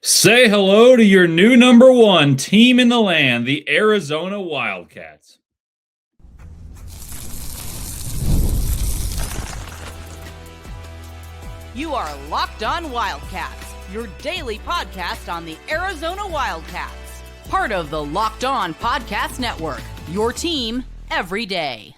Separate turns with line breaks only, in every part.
Say hello to your new number one team in the land, the Arizona Wildcats.
You are Locked On Wildcats, your daily podcast on the Arizona Wildcats. Part of the Locked On Podcast Network, your team every day.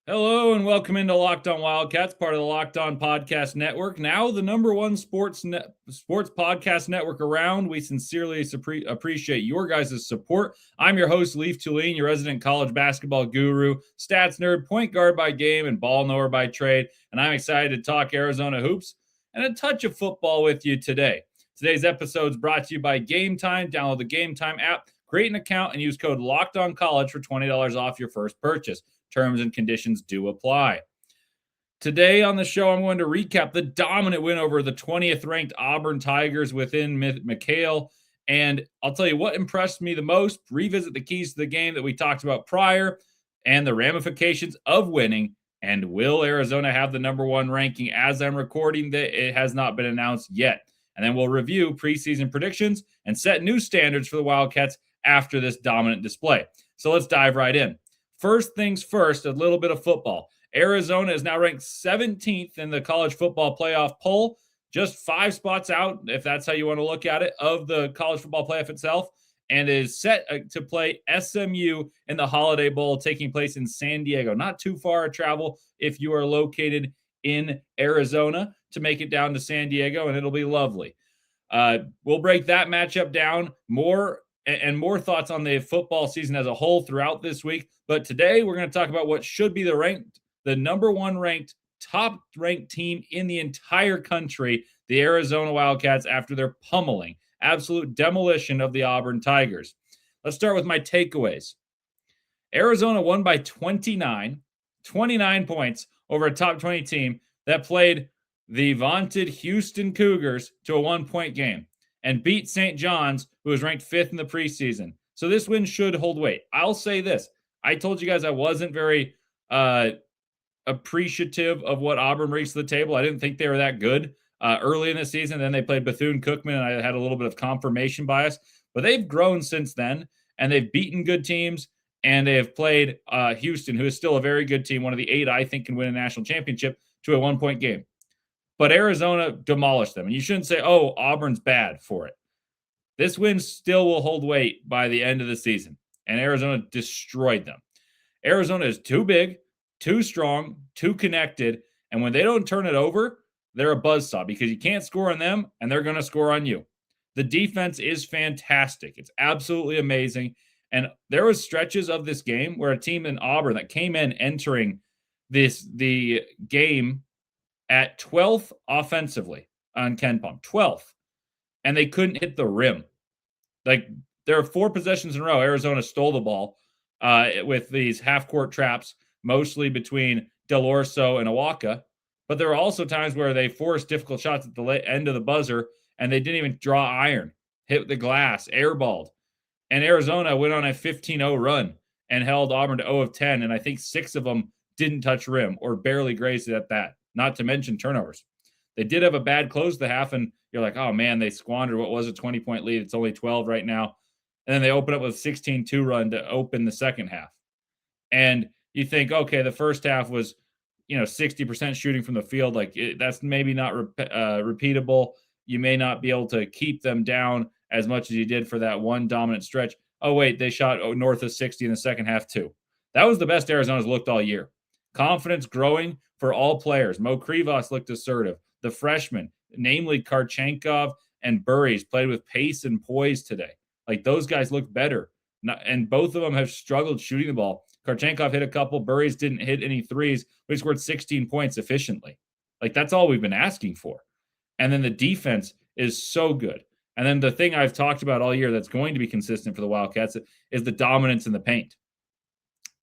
Hello and welcome into Locked On Wildcats, part of the Locked On Podcast Network. Now the number one sports podcast network around. We sincerely appreciate your guys' support. I'm your host, Leif Thulin, your resident college basketball guru, stats nerd, point guard by game, and ball knower by trade. And I'm excited to talk Arizona hoops and a touch of football with you today. Today's episode is brought to you by Game Time. Download the Game Time app, create an account, and use code LOCKEDONCollege for $20 off your first purchase. Terms and conditions do apply. Today on the show, I'm going to recap the dominant win over the 20th ranked Auburn Tigers within McHale. And I'll tell you what impressed me the most, revisit the keys to the game that we talked about prior and the ramifications of winning. And will Arizona have the number one ranking as I'm recording? That it has not been announced yet. And then we'll review preseason predictions and set new standards for the Wildcats after this dominant display. So let's dive right in. First things first, a little bit of football. Arizona is now ranked 17th in the college football playoff poll, just 5 spots out, if that's how you want to look at it, of the college football playoff itself, and is set to play SMU in the Holiday Bowl taking place in San Diego. Not too far a travel if you are located in Arizona to make it down to San Diego, and it'll be lovely. We'll break that matchup down more thoughts on the football season as a whole throughout this week. But today we're going to talk about what should be the number one ranked, top ranked team in the entire country, the Arizona Wildcats, after their pummeling, absolute demolition of the Auburn Tigers. Let's start with my takeaways. Arizona won by 29 points over a top 20 team that played the vaunted Houston Cougars to a 1-point game and beat St. John's, who was ranked 5th in the preseason. So this win should hold weight. I'll say this. I told you guys I wasn't very appreciative of what Auburn brings to the table. I didn't think they were that good early in the season. Then they played Bethune-Cookman, and I had a little bit of confirmation bias. But they've grown since then, and they've beaten good teams, and they have played Houston, who is still a very good team, one of the 8 I think can win a national championship, to a 1-point game. But Arizona demolished them. And you shouldn't say, oh, Auburn's bad for it. This win still will hold weight by the end of the season. And Arizona destroyed them. Arizona is too big, too strong, too connected. And when they don't turn it over, they're a buzzsaw because you can't score on them and they're going to score on you. The defense is fantastic. It's absolutely amazing. And there was stretches of this game where a team in Auburn that came in entering the game at 12th offensively on KenPom, 12th, and they couldn't hit the rim. Like, there are 4 possessions in a row. Arizona stole the ball with these half-court traps, mostly between Del Orso and Awaka. But there were also times where they forced difficult shots at the end of the buzzer, and they didn't even draw iron, hit the glass, airballed. And Arizona went on a 15-0 run and held Auburn to 0 of 10, and I think 6 of them didn't touch rim or barely grazed it at that. Not to mention turnovers. They did have a bad close to the half, and you're like, oh, man, they squandered what was a 20-point lead. It's only 12 right now. And then they open up with a 16-2 run to open the second half. And you think, okay, the first half was, 60% shooting from the field. Like, that's maybe not repeatable. You may not be able to keep them down as much as you did for that one dominant stretch. Oh, wait, they shot north of 60 in the second half, too. That was the best Arizona's looked all year. Confidence growing for all players. Mo Krivas looked assertive. The freshmen, namely Karchenkov and Burries, played with pace and poise today. Like, those guys look better. And both of them have struggled shooting the ball. Karchenkov hit a couple. Burries didn't hit any threes, but he scored 16 points efficiently. Like, that's all we've been asking for. And then the defense is so good. And then the thing I've talked about all year that's going to be consistent for the Wildcats is the dominance in the paint.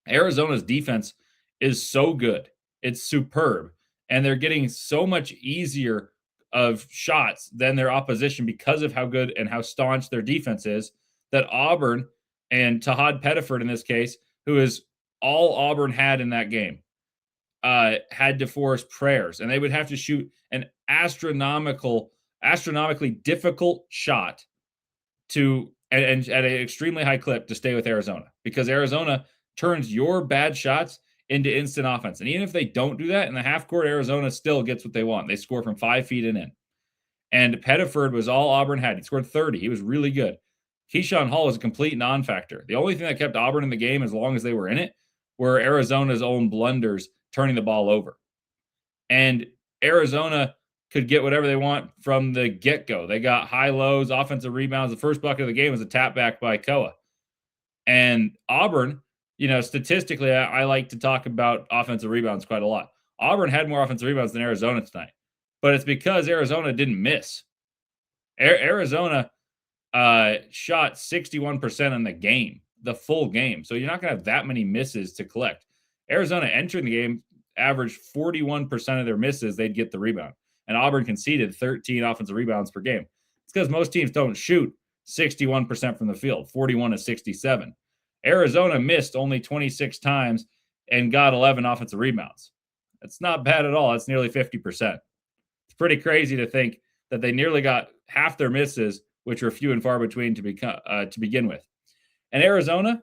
Arizona's defense is so good. It's superb. And they're getting so much easier of shots than their opposition because of how good and how staunch their defense is, that Auburn and Tahad Pettiford in this case, who is all Auburn had in that game, had to force prayers. And they would have to shoot an astronomical astronomically difficult shot to and at an extremely high clip to stay with Arizona, because Arizona turns your bad shots into instant offense. And even if they don't do that in the half court, Arizona still gets what they want. They score from 5 feet and in. And Pettiford was all Auburn had. He scored 30. He was really good. Keyshawn Hall was a complete non-factor. The only thing that kept Auburn in the game as long as they were in it were Arizona's own blunders turning the ball over. And Arizona could get whatever they want from the get-go. They got high lows, offensive rebounds. The first bucket of the game was a tap back by Koa. And Auburn, statistically, I like to talk about offensive rebounds quite a lot. Auburn had more offensive rebounds than Arizona tonight, but it's because Arizona didn't miss. Arizona shot 61% in the game, the full game. So you're not going to have that many misses to collect. Arizona entering the game averaged 41% of their misses, they'd get the rebound. And Auburn conceded 13 offensive rebounds per game. It's because most teams don't shoot 61% from the field, 41 to 67. Arizona missed only 26 times and got 11 offensive rebounds. That's not bad at all. That's nearly 50%. It's pretty crazy to think that they nearly got half their misses, which were few and far between to begin with. And Arizona,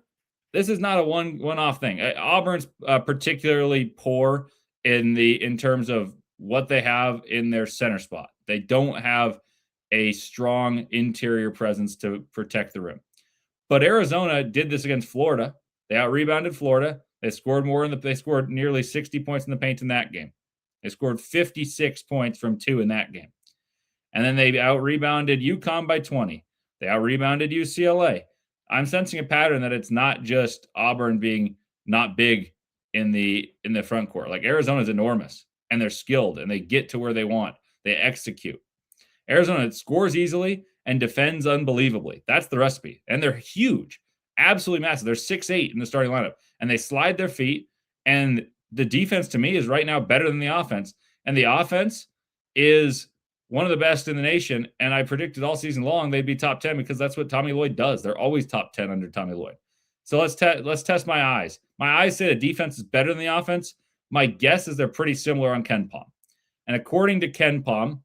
this is not a one-off thing. Auburn's particularly poor in terms of what they have in their center spot. They don't have a strong interior presence to protect the rim. But Arizona did this against Florida. They out-rebounded Florida. They scored they scored nearly 60 points in the paint in that game. They scored 56 points from 2 in that game. And then they out-rebounded UConn by 20. They out-rebounded UCLA. I'm sensing a pattern that it's not just Auburn being not big in the front court. Like, Arizona's enormous, and they're skilled, and they get to where they want. They execute. Arizona scores easily and defends unbelievably. That's the recipe. And they're huge, absolutely massive. They're 6'8" in the starting lineup, and they slide their feet. And the defense, to me, is right now better than the offense. And the offense is one of the best in the nation. And I predicted all season long they'd be top 10 because that's what Tommy Lloyd does. They're always top 10 under Tommy Lloyd. So let's test my eyes. My eyes say the defense is better than the offense. My guess is they're pretty similar on KenPom. And according to KenPom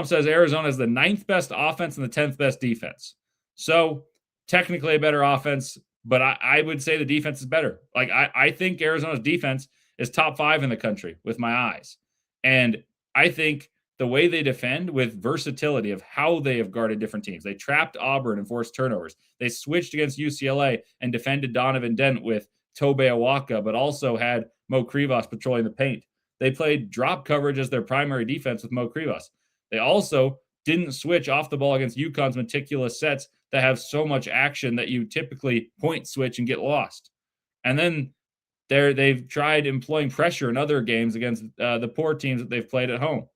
says Arizona is the 9th best offense and the 10th best defense. So technically a better offense, but I would say the defense is better. Like, I think Arizona's defense is top 5 in the country with my eyes. And I think the way they defend with versatility of how they have guarded different teams. They trapped Auburn and forced turnovers. They switched against UCLA and defended Donovan Dent with Tobe Awaka, but also had Mo Krivas patrolling the paint. They played drop coverage as their primary defense with Mo Krivas. They also didn't switch off the ball against UConn's meticulous sets that have so much action that you typically point switch and get lost. And then they've tried employing pressure in other games against the poor teams that they've played at home.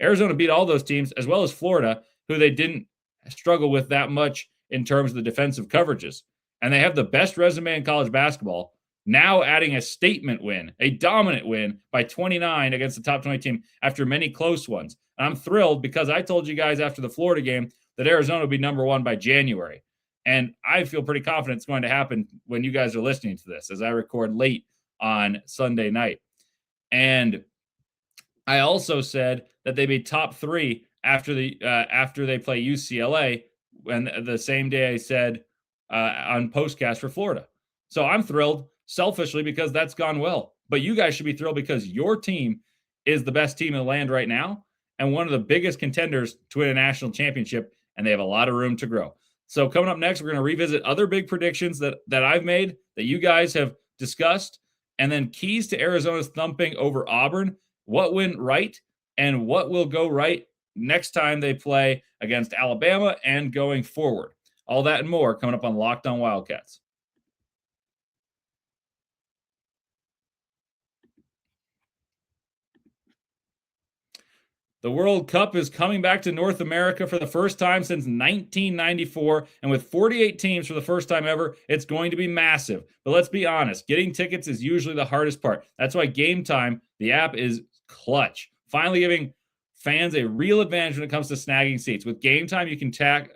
Arizona beat all those teams, as well as Florida, who they didn't struggle with that much in terms of the defensive coverages. And they have the best resume in college basketball, now adding a statement win, a dominant win by 29 against the top 20 team after many close ones. And I'm thrilled because I told you guys after the Florida game that Arizona would be number 1 by January. And I feel pretty confident it's going to happen when you guys are listening to this, as I record late on Sunday night. And I also said that they'd be top 3 after they play UCLA, when the same day I said on postcast for Florida. So I'm thrilled selfishly because that's gone well. But you guys should be thrilled because your team is the best team in the land right now and one of the biggest contenders to win a national championship, and they have a lot of room to grow. So coming up next, we're going to revisit other big predictions that I've made that you guys have discussed, and then keys to Arizona's thumping over Auburn, what went right and what will go right next time they play against Alabama and going forward. All that and more coming up on Locked On Wildcats. The World Cup is coming back to North America for the first time since 1994, and with 48 teams for the first time ever, it's going to be massive. But let's be honest, getting tickets is usually the hardest part. That's why Game Time, the app, is clutch. Finally giving fans a real advantage when it comes to snagging seats. With Game Time, you can track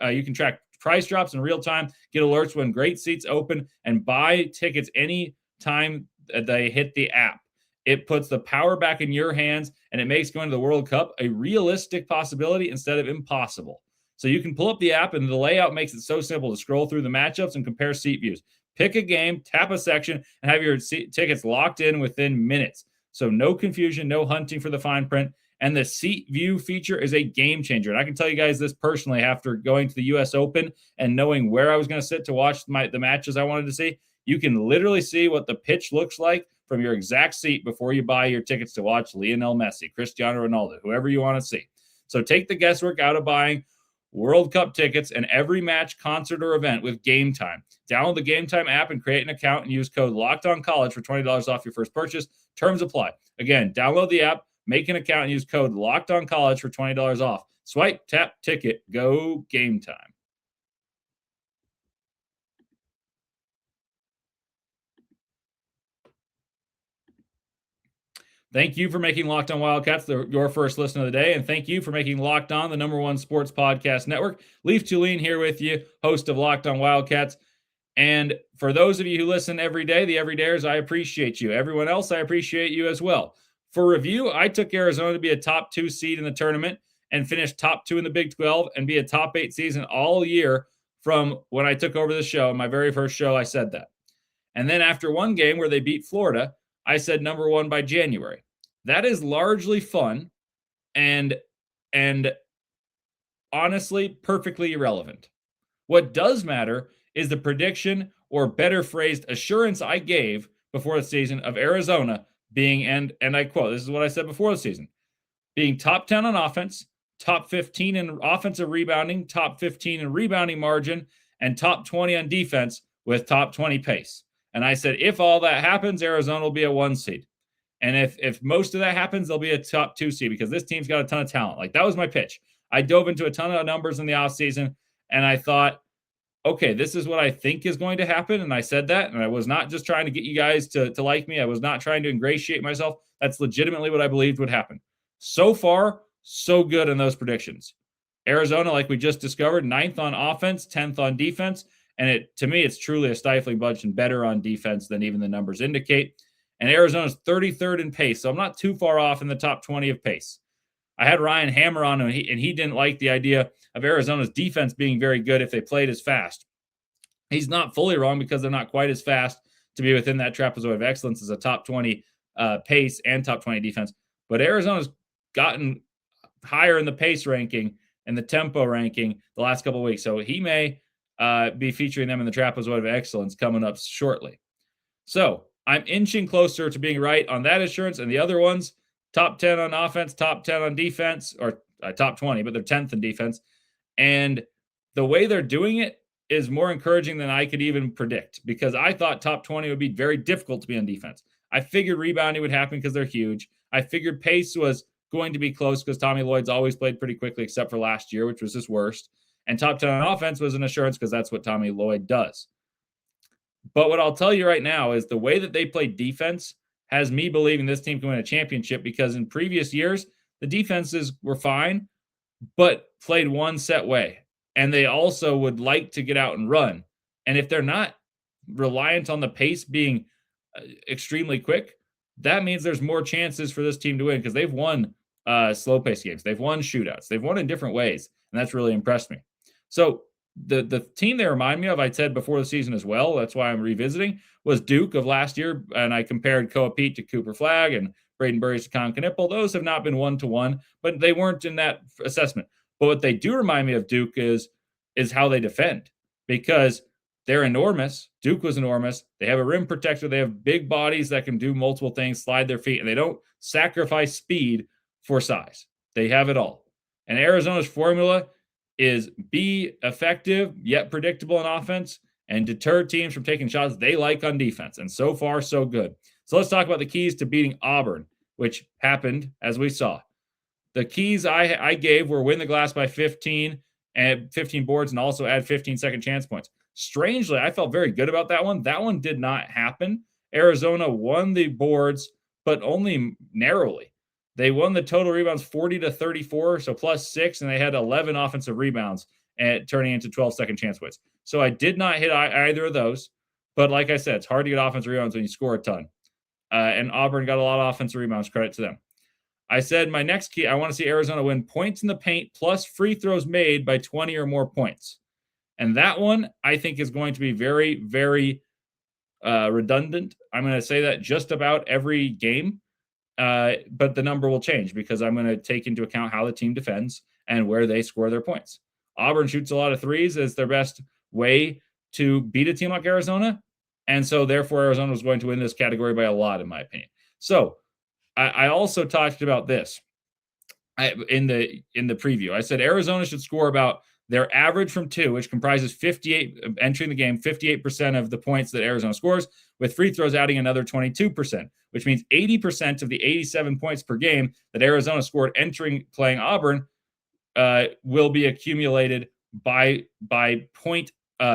price drops in real time, get alerts when great seats open, and buy tickets any time they hit the app. It puts the power back in your hands, and it makes going to the World Cup a realistic possibility instead of impossible. So you can pull up the app, and the layout makes it so simple to scroll through the matchups and compare seat views. Pick a game, tap a section, and have your tickets locked in within minutes. So no confusion, no hunting for the fine print. And the seat view feature is a game changer. And I can tell you guys this personally after going to the U.S. Open and knowing where I was going to sit to watch the matches I wanted to see. You can literally see what the pitch looks like from your exact seat before you buy your tickets to watch Lionel Messi, Cristiano Ronaldo, whoever you want to see. So take the guesswork out of buying World Cup tickets and every match, concert, or event with Game Time. Download the Game Time app and create an account and use code LOCKEDONCollege for $20 off your first purchase. Terms apply. Again, download the app, make an account, and use code LOCKEDONCollege for $20 off. Swipe, tap, ticket, go Game Time. Thank you for making Locked On Wildcats your first listen of the day, and thank you for making Locked On the #1 sports podcast network. Leif Thulin here with you, host of Locked On Wildcats. And for those of you who listen every day, the everydayers, I appreciate you. Everyone else, I appreciate you as well. For review, I took Arizona to be a top 2 seed in the tournament and finish top 2 in the Big 12 and be a top 8 season all year from when I took over the show. My very first show, I said that. And then after one game where they beat Florida, I said #1 by January. That is largely fun and honestly perfectly irrelevant. What does matter is the prediction, or better phrased, assurance I gave before the season of Arizona being, and I quote, this is what I said before the season, being top 10 on offense, top 15 in offensive rebounding, top 15 in rebounding margin, and top 20 on defense with top 20 pace. And I said, if all that happens, Arizona will be a 1 seed. And if most of that happens, they'll be a top 2 seed because this team's got a ton of talent. Like, that was my pitch. I dove into a ton of numbers in the offseason, and I thought, okay, this is what I think is going to happen. And I said that, and I was not just trying to get you guys to like me. I was not trying to ingratiate myself. That's legitimately what I believed would happen. So far, so good in those predictions. Arizona, like we just discovered, 9th on offense, 10th on defense. And to me, it's truly a stifling bunch and better on defense than even the numbers indicate. And Arizona's 33rd in pace, so I'm not too far off in the top 20 of pace. I had Ryan Hammer on, and he didn't like the idea of Arizona's defense being very good if they played as fast. He's not fully wrong because they're not quite as fast to be within that trapezoid of excellence as a top 20 pace and top 20 defense. But Arizona's gotten higher in the pace ranking and the tempo ranking the last couple of weeks. So he may be featuring them in the trapezoid of excellence coming up shortly. So I'm inching closer to being right on that assurance, and the other ones, top 10 on offense, top 10 on defense, or top 20, but they're 10th in defense. And the way they're doing it is more encouraging than I could even predict, because I thought top 20 would be very difficult to be on defense. I figured rebounding would happen because they're huge. I figured pace was going to be close because Tommy Lloyd's always played pretty quickly, except for last year, which was his worst. And top 10 on offense was an assurance because that's what Tommy Lloyd does. But what I'll tell you right now is the way that they play defense has me believing this team can win a championship, because in previous years, the defenses were fine, but played one set way. And they also would like to get out and run. And if they're not reliant on the pace being extremely quick, that means there's more chances for this team to win, because they've won slow pace games. They've won shootouts. They've won in different ways. And that's really impressed me. So the team they remind me of, I said before the season as well, that's why I'm revisiting, was Duke of last year. And I compared Koa Pete to Cooper Flagg and Braden Burries to Con Knipple. Those have not been 1-to-1, but they weren't in that assessment. But what they do remind me of Duke is how they defend, because they're enormous. Duke was enormous. They have a rim protector. They have big bodies that can do multiple things, slide their feet, and they don't sacrifice speed for size. They have it all. And Arizona's formula is be effective yet predictable in offense and deter teams from taking shots they like on defense. And so far, so good. So let's talk about the keys to beating Auburn, which happened as we saw. The keys I gave were win the glass by 15 and 15 boards, and also add 15 second chance points. Strangely, I felt very good about that one. That one did not happen. Arizona won the boards, but only narrowly. They won the total rebounds 40-34, so +6, and they had 11 offensive rebounds, and turning into 12 second chance points. So I did not hit either of those, but like I said, it's hard to get offensive rebounds when you score a ton. and Auburn got a lot of offensive rebounds. Credit to them. I said my next key, I want to see Arizona win points in the paint plus free throws made by 20 or more points. And that one, I think, is going to be very, very redundant. I'm going to say that just about every game, but the number will change because I'm going to take into account how the team defends and where they score their points. Auburn shoots a lot of threes as their best way to beat a team like Arizona. And so, therefore, Arizona was going to win this category by a lot, in my opinion. So, I also talked about this in the preview. I said Arizona should score about their average from two, which comprises 58 entering the game, 58% of the points that Arizona scores, with free throws adding another 22%, which means 80% of the 87 points per game that Arizona scored playing Auburn will be accumulated by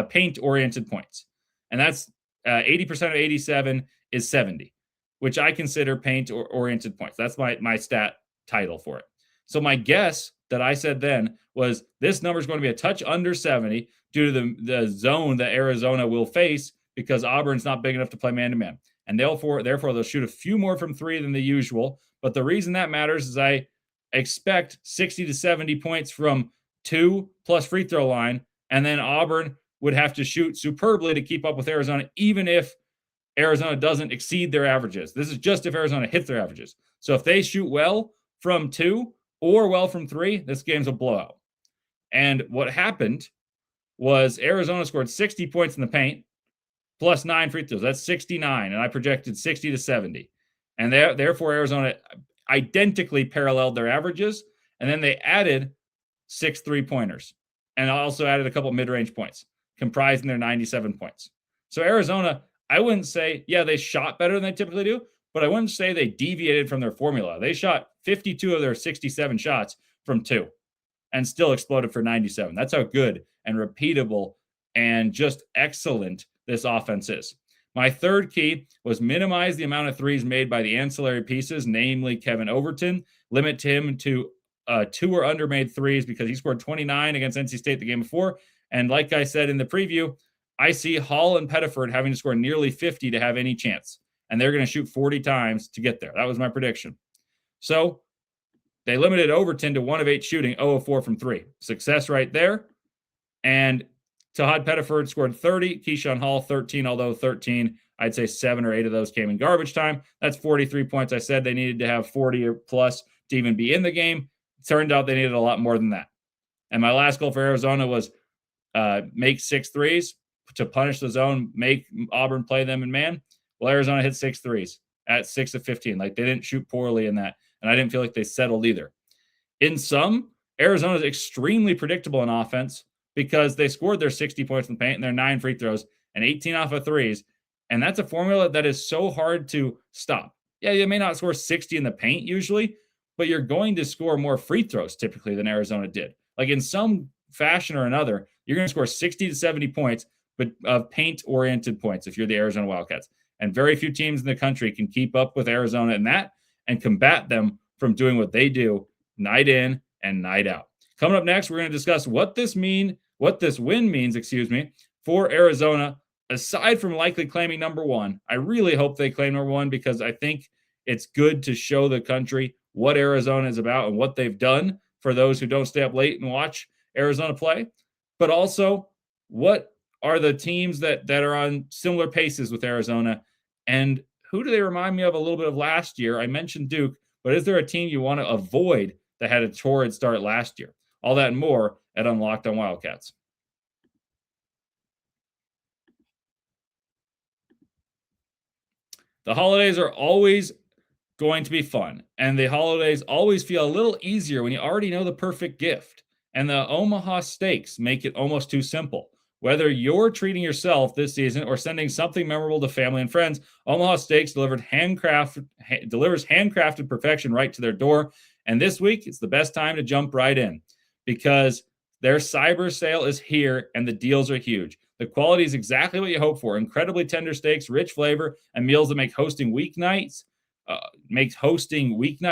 paint-oriented points. And that's 80% of 87 is 70, which I consider paint-oriented points. That's my stat title for it. So my guess that I said then was this number is going to be a touch under 70 due to the zone that Arizona will face because Auburn's not big enough to play man-to-man. And therefore, they'll shoot a few more from three than the usual. But the reason that matters is I expect 60 to 70 points from two plus free throw line, and then Auburn would have to shoot superbly to keep up with Arizona, even if Arizona doesn't exceed their averages. This is just if Arizona hits their averages. So if they shoot well from two or well from three, this game's a blowout. And what happened was Arizona scored 60 points in the paint plus 9 free throws. That's 69, and I projected 60 to 70. And therefore, Arizona identically paralleled their averages, and then they added 6 3-pointers and also added a couple mid-range points, comprising their 97 points. So Arizona, I wouldn't say, they shot better than they typically do, but I wouldn't say they deviated from their formula. They shot 52 of their 67 shots from two and still exploded for 97. That's how good and repeatable and just excellent this offense is. My third key was minimize the amount of threes made by the ancillary pieces, namely Kevin Overton. Limit him to 2 or under made threes because he scored 29 against NC State the game before. And like I said in the preview, I see Hall and Pettiford having to score nearly 50 to have any chance. And they're going to shoot 40 times to get there. That was my prediction. So they limited Overton to 1 of 8 shooting, 0 of 4 from 3. Success right there. And Tahad Pettiford scored 30, Keyshawn Hall 13, although 13, I'd say 7 or 8 of those came in garbage time. That's 43 points. I said they needed to have 40 or plus to even be in the game. It turned out they needed a lot more than that. And my last goal for Arizona was make 6 threes to punish the zone, make Auburn play them in man. Well, Arizona hit 6 threes at 6 of 15. Like, they didn't shoot poorly in that. And I didn't feel like they settled either. In sum, Arizona is extremely predictable in offense because they scored their 60 points in the paint and their 9 free throws and 18 off of threes. And that's a formula that is so hard to stop. Yeah, you may not score 60 in the paint usually, but you're going to score more free throws typically than Arizona did. Like, in some fashion or another, you're going to score 60 to 70 points, but of paint-oriented points if you're the Arizona Wildcats. And very few teams in the country can keep up with Arizona in that and combat them from doing what they do night in and night out. Coming up next, we're going to discuss what this win means, for Arizona, aside from likely claiming number one. I really hope they claim number one because I think it's good to show the country what Arizona is about and what they've done for those who don't stay up late and watch Arizona play. But also, what are the teams that are on similar paces with Arizona, and who do they remind me of a little bit of last year? I mentioned Duke, but is there a team you want to avoid that had a torrid start last year? All that and more at Unlocked on Wildcats. The holidays are always going to be fun, and the holidays always feel a little easier when you already know the perfect gift. And the Omaha Steaks make it almost too simple. Whether you're treating yourself this season or sending something memorable to family and friends, Omaha Steaks delivers handcrafted perfection right to their door. And this week, it's the best time to jump right in because their cyber sale is here and the deals are huge. The quality is exactly what you hope for. Incredibly tender steaks, rich flavor, and meals that make hosting weeknight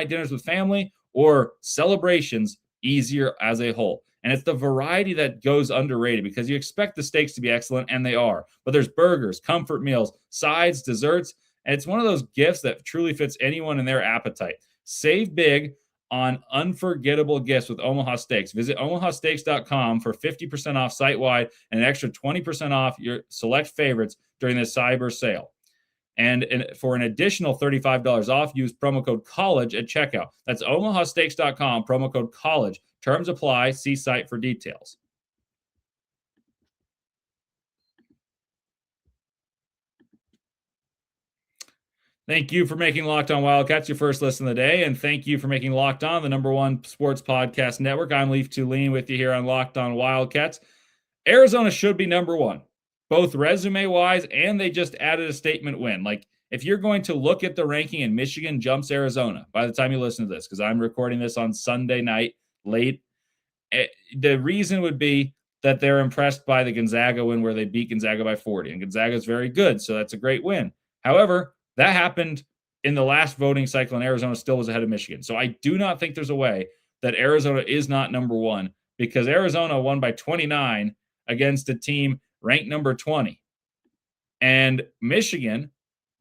dinners with family or celebrations easier as a whole. And it's the variety that goes underrated because you expect the steaks to be excellent, and they are. But there's burgers, comfort meals, sides, desserts, And it's one of those gifts that truly fits anyone in their appetite. Save big on unforgettable gifts with Omaha Steaks. Visit omahasteaks.com for 50% off site-wide and an extra 20% off your select favorites during this cyber sale. And for an additional $35 off, use promo code COLLEGE at checkout. That's omahasteaks.com, promo code COLLEGE. Terms apply. See site for details. Thank you for making Locked On Wildcats your first listen of the day, and thank you for making Locked On the #1 sports podcast network. I'm Leif Thulin with you here on Locked On Wildcats. Arizona should be #1, both resume-wise, and they just added a statement win. Like, if you're going to look at the ranking and Michigan jumps Arizona by the time you listen to this, because I'm recording this on Sunday night late, the reason would be that they're impressed by the Gonzaga win where they beat Gonzaga by 40, and Gonzaga is very good, so that's a great win. However, that happened in the last voting cycle, and Arizona still was ahead of Michigan. So I do not think there's a way that Arizona is not #1 because Arizona won by 29 against a team ranked number 20. And Michigan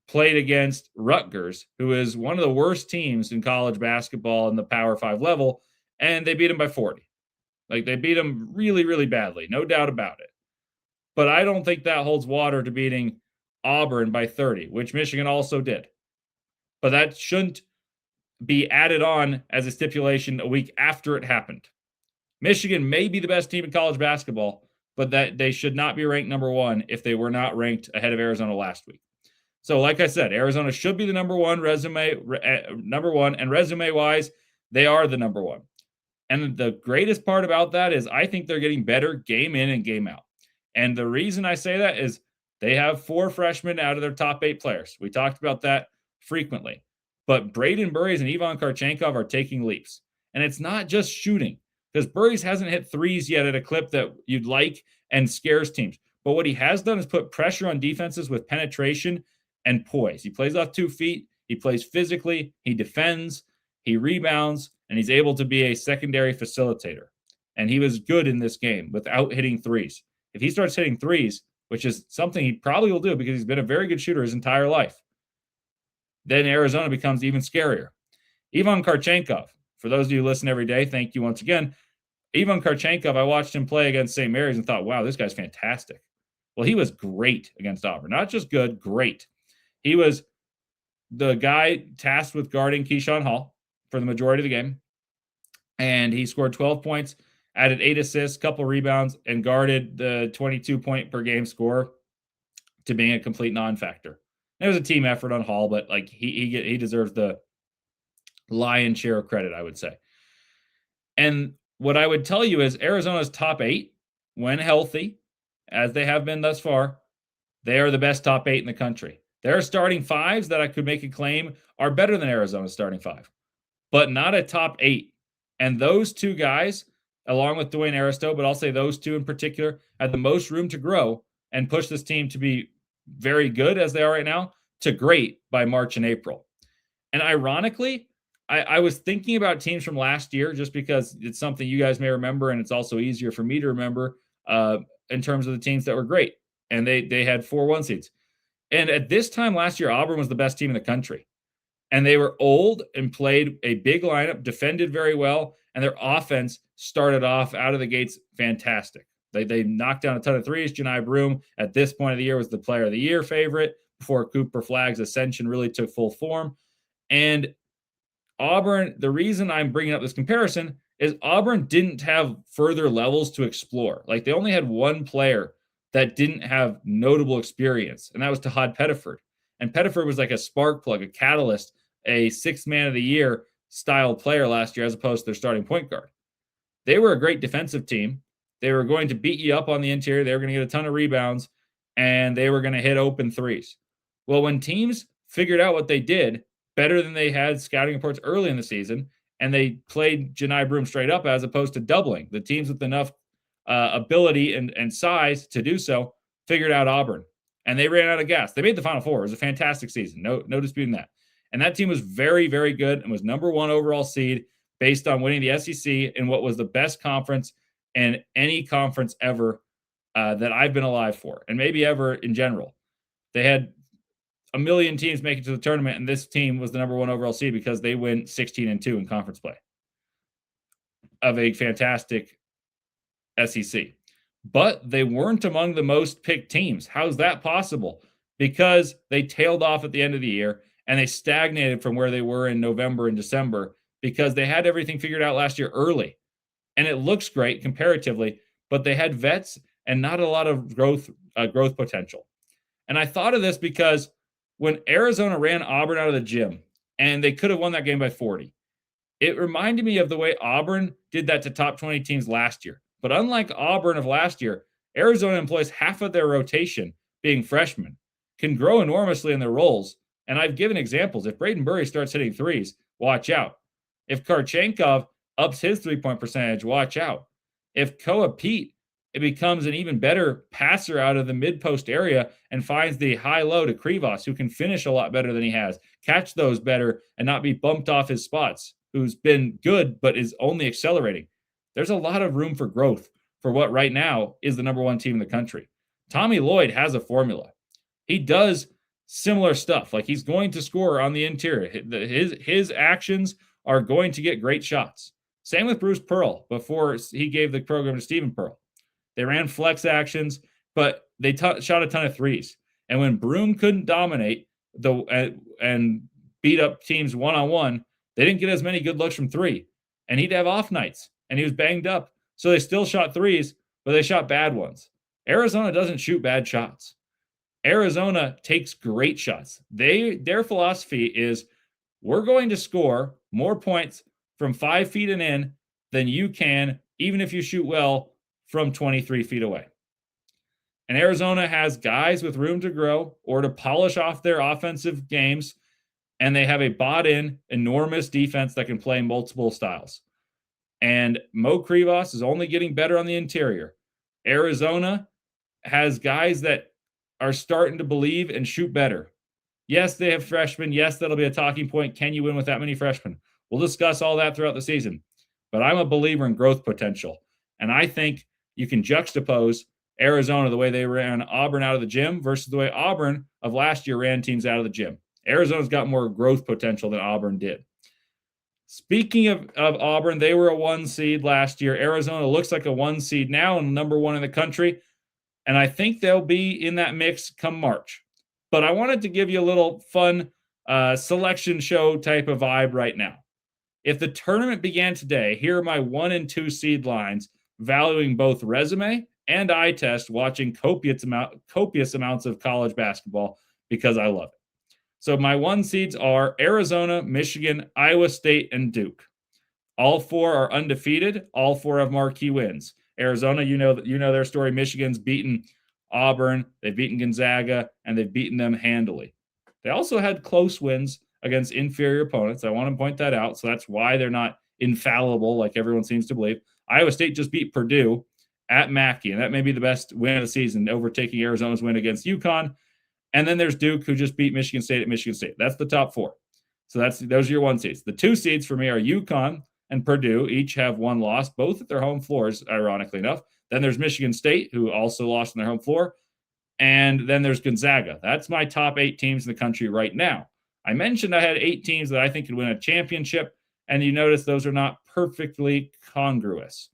played against Rutgers, who is one of the worst teams in college basketball in the Power 5 level, and they beat them by 40. Like, they beat them really, really badly, no doubt about it. But I don't think that holds water to beating Auburn by 30, which Michigan also did. But that shouldn't be added on as a stipulation a week after it happened. Michigan may be the best team in college basketball, but that they should not be ranked #1 if they were not ranked ahead of Arizona last week. So, like I said, Arizona should be the #1 #1, and resume-wise, they are the #1. And the greatest part about that is I think they're getting better game in and game out. And the reason I say that is they have 4 freshmen out of their top 8 players. We talked about that frequently. But Braden Burries and Ivan Karchenkov are taking leaps. And it's not just shooting, because Burries hasn't hit threes yet at a clip that you'd like and scares teams. But what he has done is put pressure on defenses with penetration and poise. He plays off 2 feet. He plays physically. He defends. He rebounds. And he's able to be a secondary facilitator. And he was good in this game without hitting threes. If he starts hitting threes, which is something he probably will do because he's been a very good shooter his entire life, then Arizona becomes even scarier. Ivan Karchenkov, for those of you who listen every day, thank you once again. Ivan Karchenkov, I watched him play against St. Mary's and thought, wow, this guy's fantastic. Well, he was great against Auburn. Not just good, great. He was the guy tasked with guarding Keyshawn Hall for the majority of the game. And he scored 12 points, added 8 assists, couple rebounds, and guarded the 22-point per game score to being a complete non-factor. It was a team effort on Hall, but like he deserves the lion's share of credit, I would say. And what I would tell you is Arizona's top 8, when healthy, as they have been thus far, they are the best top 8 in the country. Their starting 5s that I could make a claim are better than Arizona's starting 5, but not a top 8. And those 2 guys, along with Dwayne Aristo, but I'll say those 2 in particular, had the most room to grow and push this team to be very good as they are right now to great by March and April. And ironically, I was thinking about teams from last year just because it's something you guys may remember, and it's also easier for me to remember in terms of the teams that were great. And they had 4 1 seeds. And at this time last year, Auburn was the best team in the country. And they were old and played a big lineup, defended very well, and their offense started off out of the gates fantastic. They knocked down a ton of threes. Janai Broom, at this point of the year, was the player of the year favorite before Cooper Flagg's ascension really took full form. And Auburn, the reason I'm bringing up this comparison is Auburn didn't have further levels to explore. Like, they only had 1 player that didn't have notable experience, and that was Tahad Pettiford. And Pettiford was like a spark plug, a catalyst, a 6th man of the year style player last year as opposed to their starting point guard. They were a great defensive team. They were going to beat you up on the interior. They were going to get a ton of rebounds, and they were going to hit open threes. Well, when teams figured out what they did better than they had scouting reports early in the season, and they played Janai Broom straight up as opposed to doubling, the teams with enough ability and size to do so figured out Auburn. And they ran out of gas. They made the Final Four. It was a fantastic season. No disputing that. And that team was very, very good and was #1 overall seed based on winning the SEC in what was the best conference in any conference ever that I've been alive for, and maybe ever in general. They had a million teams make it to the tournament, and this team was the number 1 overall seed because they went 16-2 in conference play of a fantastic SEC. But they weren't among the most picked teams. How's that possible? Because they tailed off at the end of the year and they stagnated from where they were in November and December because they had everything figured out last year early. And it looks great comparatively, but they had vets and not a lot of growth potential. And I thought of this because when Arizona ran Auburn out of the gym and they could have won that game by 40, it reminded me of the way Auburn did that to top 20 teams last year. But unlike Auburn of last year, Arizona employs half of their rotation being freshmen, can grow enormously in their roles. And I've given examples. If Braden Burry starts hitting threes, watch out. If Karchenkov ups his three-point percentage, watch out. If Koa Pete becomes an even better passer out of the mid-post area and finds the high-low to Krivas, who can finish a lot better than he has, catch those better and not be bumped off his spots, who's been good but is only accelerating. There's a lot of room for growth for what right now is the number 1 team in the country. Tommy Lloyd has a formula. He does similar stuff. Like, he's going to score on the interior. His actions are going to get great shots. Same with Bruce Pearl before he gave the program to Stephen Pearl. They ran flex actions, but they shot a ton of threes. And when Broom couldn't dominate and beat up teams one-on-one, they didn't get as many good looks from three. And he'd have off nights, and he was banged up. So they still shot threes, but they shot bad ones. Arizona doesn't shoot bad shots. Arizona takes great shots. Their philosophy is, we're going to score more points from 5 feet and in than you can, even if you shoot well, from 23 feet away. And Arizona has guys with room to grow or to polish off their offensive games, and they have a bought-in, enormous defense that can play multiple styles. And Mo Krivas is only getting better on the interior. Arizona has guys that are starting to believe and shoot better. Yes, they have freshmen. Yes, that'll be a talking point. Can you win with that many freshmen? We'll discuss all that throughout the season. But I'm a believer in growth potential. And I think you can juxtapose Arizona, the way they ran Auburn out of the gym, versus the way Auburn of last year ran teams out of the gym. Arizona's got more growth potential than Auburn did. Speaking of Auburn, they were a 1 seed last year. Arizona looks like a 1 seed now and number 1 in the country. And I think they'll be in that mix come March. But I wanted to give you a little fun selection show type of vibe right now. If the tournament began today, here are my 1 and 2 seed lines, valuing both resume and eye test, watching copious amounts of college basketball because I love it. So my 1 seeds are Arizona, Michigan, Iowa State, and Duke. All 4 are undefeated. All 4 have marquee wins. Arizona, you know their story. Michigan's beaten Auburn, they've beaten Gonzaga, and they've beaten them handily. They also had close wins against inferior opponents. I want to point that out. So that's why they're not infallible like everyone seems to believe. Iowa State just beat Purdue at Mackey, and that may be the best win of the season, overtaking Arizona's win against UConn. And then there's Duke, who just beat Michigan State at Michigan State. That's the top 4. So those are your 1 seeds. The 2 seeds for me are UConn and Purdue. Each have 1 loss, both at their home floors, ironically enough. Then there's Michigan State, who also lost on their home floor. And then there's Gonzaga. That's my top 8 teams in the country right now. I mentioned I had 8 teams that I think could win a championship, and you notice those are not perfectly congruous.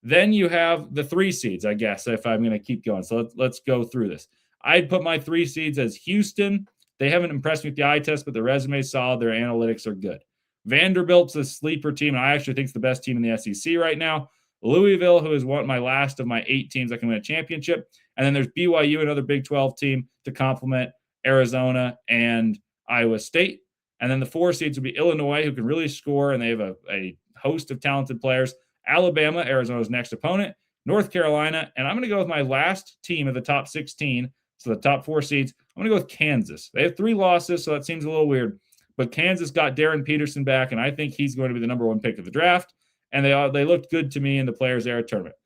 Then you have the 3 seeds, I guess, if I'm going to keep going. So let's go through this. I'd put my 3 seeds as Houston. They haven't impressed me with the eye test, but their resume is solid. Their analytics are good. Vanderbilt's a sleeper team, and I actually think it's the best team in the SEC right now. Louisville, who is my last of my 8 teams that can win a championship. And then there's BYU, another Big 12 team to complement Arizona and Iowa State. And then the 4 seeds would be Illinois, who can really score, and they have a host of talented players. Alabama, Arizona's next opponent. North Carolina, and I'm going to go with my last team of the top 16, so the top 4 seeds. I'm going to go with Kansas. They have 3 losses, so that seems a little weird. But Kansas got Darren Peterson back, and I think he's going to be the number 1 pick of the draft. And they looked good to me in the Players Era tournament.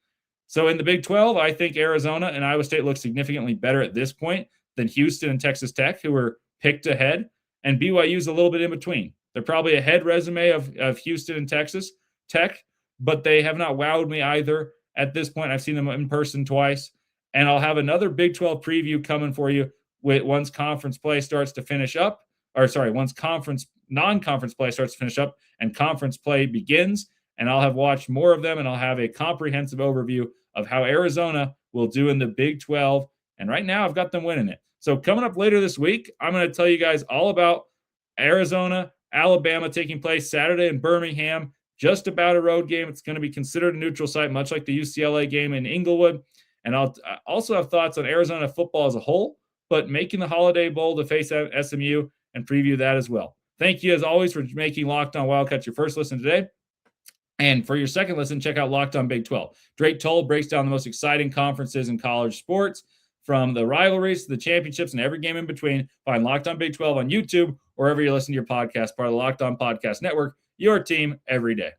So in the Big 12, I think Arizona and Iowa State look significantly better at this point than Houston and Texas Tech, who were picked ahead. And BYU's a little bit in between. They're probably ahead resume of Houston and Texas Tech, but they have not wowed me either at this point. I've seen them in person twice. And I'll have another Big 12 preview coming for you once conference play starts to finish up, once non-conference play starts to finish up and conference play begins, and I'll have watched more of them, and I'll have a comprehensive overview of how Arizona will do in the Big 12. And right now, I've got them winning it. So coming up later this week, I'm going to tell you guys all about Arizona, Alabama taking place Saturday in Birmingham. Just about a road game. It's going to be considered a neutral site, much like the UCLA game in Inglewood. And I'll also have thoughts on Arizona football as a whole, but making the Holiday Bowl to face SMU and preview that as well. Thank you, as always, for making Locked On Wildcats your first listen today. And for your second listen, check out Locked On Big 12. Drake Toll breaks down the most exciting conferences in college sports, from the rivalries to the championships and every game in between. Find Locked On Big 12 on YouTube or wherever you listen to your podcast, part of the Locked On Podcast Network, your team every day.